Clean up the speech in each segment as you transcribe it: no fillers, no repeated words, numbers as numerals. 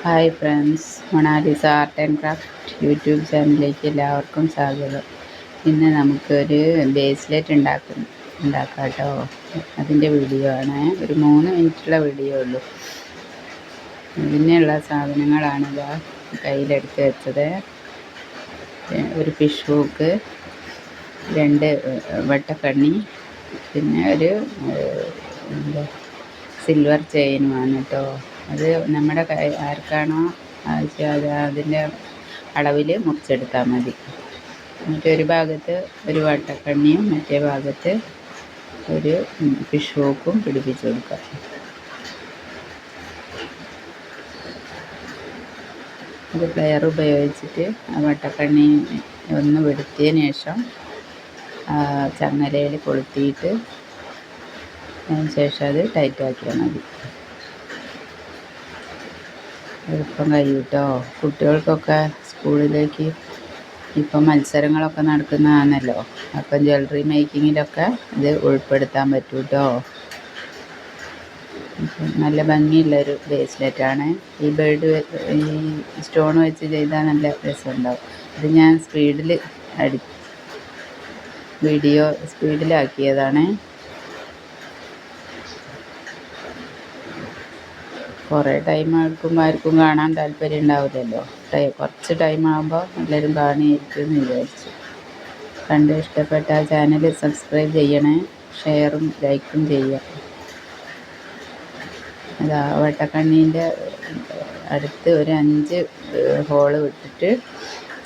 Hi friends, Mona Lisa art and craft YouTube ചാനലിലേക്ക് എല്ലാവർക്കും സ്വാഗതം. ഇന്ന് നമുക്കൊരു ബ്രേസ്ലെറ്റ് ഉണ്ടാക്കാം കേട്ടോ. അതിൻ്റെ വീഡിയോ ആണ്. ഒരു 3 മിനിറ്റുള്ള വീഡിയോ ഉള്ളൂ. ഇതിനുള്ള സാധനങ്ങളാണിതാ കയ്യിലെടുത്ത് വെച്ചത്. ഒരു ഫിഷ് ഹൂക്ക്, 2 വട്ടക്കണ്ണി, പിന്നെ ഒരു സിൽവർ ചെയിനുമാണ് കേട്ടോ. അത് നമ്മുടെ ആർക്കാണോ ആവശ്യം അതിൻ്റെ അളവിൽ മുറിച്ചെടുത്താൽ മതി. എന്നിട്ട് ഒരു ഭാഗത്ത് ഒരു വട്ടക്കണ്ണിയും മറ്റേ ഭാഗത്ത് ഒരു ഫിഷ് ഹൂക്കും പിടിപ്പിച്ച് കൊടുക്കുക. അത് പ്ലെയർ ഉപയോഗിച്ചിട്ട് ആ വട്ടക്കണ്ണി ഒന്ന് വെടുത്തിയതിന് ശേഷം ചങ്ങലയിൽ കൊളുത്തിയിട്ട് അതിന് ശേഷം അത് ടൈറ്റാക്കിയാൽ മതി. എളുപ്പം കഴിയും കേട്ടോ. കുട്ടികൾക്കൊക്കെ സ്കൂളിലേക്ക് ഇപ്പം മത്സരങ്ങളൊക്കെ നടക്കുന്നതാണല്ലോ. അപ്പം ജ്വല്ലറി മേക്കിങ്ങിലൊക്കെ ഇത് ഉൾപ്പെടുത്താൻ പറ്റും കേട്ടോ. നല്ല ഭംഗിയുള്ളൊരു ബ്രേസ്ലെറ്റാണ്. ഈ സ്റ്റോൺ വെച്ച് ചെയ്താൽ നല്ല രസമുണ്ടാവും. ഇത് ഞാൻ വീഡിയോ സ്പീഡിലാക്കിയതാണ്. കുറേ ടൈം എടുക്കുമ്പോൾ ആർക്കും കാണാൻ താല്പര്യം ഉണ്ടാവില്ലല്ലോ. കുറച്ച് ടൈം ആകുമ്പോൾ എല്ലാവരും കാണുമായിരിക്കും എന്ന് വിചാരിച്ചു. കണ്ട് ഇഷ്ടപ്പെട്ട ചാനൽ സബ്സ്ക്രൈബ് ചെയ്യണേ, ഷെയറും ലൈക്കും ചെയ്യുക. അതാ വട്ടക്കണ്ണീൻ്റെ അടുത്ത് ഒരു 5 ഹോള് വിട്ടിട്ട്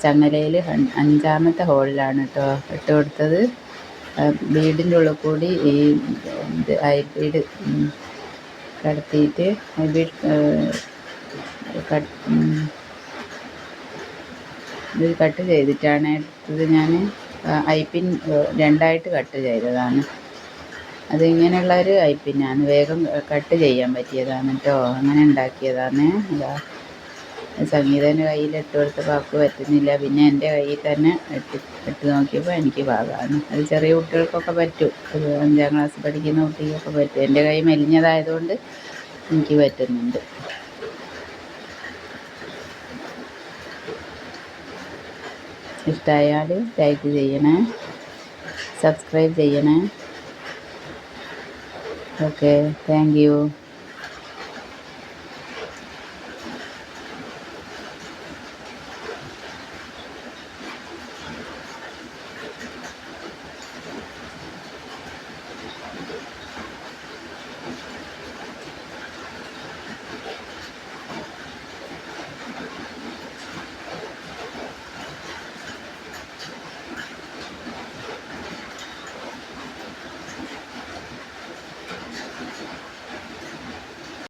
ചങ്ങലയിൽ 5ാമത്തെ ഹോളിലാണ് കേട്ടോ ഇട്ട് കൊടുത്തത്. ബീഡിൻ്റെ ഉള്ളിൽ കൂടി ഈ ബീഡ് കടത്തിയിട്ട് ഇത് കട്ട് ചെയ്തിട്ടാണ് എടുത്തത്. ഞാൻ ഐപ്പിൻ 2ആയിട്ട് കട്ട് ചെയ്തതാണ്. അതിങ്ങനെയുള്ളൊരു ഐപ്പിനാണ്, വേഗം കട്ട് ചെയ്യാൻ പറ്റിയതാണ് കേട്ടോ. അങ്ങനെ ഉണ്ടാക്കിയതാണ്. അതാ സംഗീതൻ്റെ കയ്യിലിട്ട് കൊടുത്തപ്പോൾ അവൾക്ക് പറ്റുന്നില്ല. പിന്നെ എൻ്റെ കയ്യിൽ തന്നെ ഇട്ട് നോക്കിയപ്പോൾ എനിക്ക് പാകമാണ്. അത് ചെറിയ കുട്ടികൾക്കൊക്കെ പറ്റും. ഒരു 5ാം ക്ലാസ് പഠിക്കുന്ന കുട്ടികൾക്കൊക്കെ പറ്റും. എൻ്റെ കൈ മെലിഞ്ഞതായതുകൊണ്ട് എനിക്ക് പറ്റുന്നുണ്ട്. ഇഷ്ടമായാൽ ലൈക്ക് ചെയ്യണേ, സബ്സ്ക്രൈബ് ചെയ്യണേ. Okay, thank you.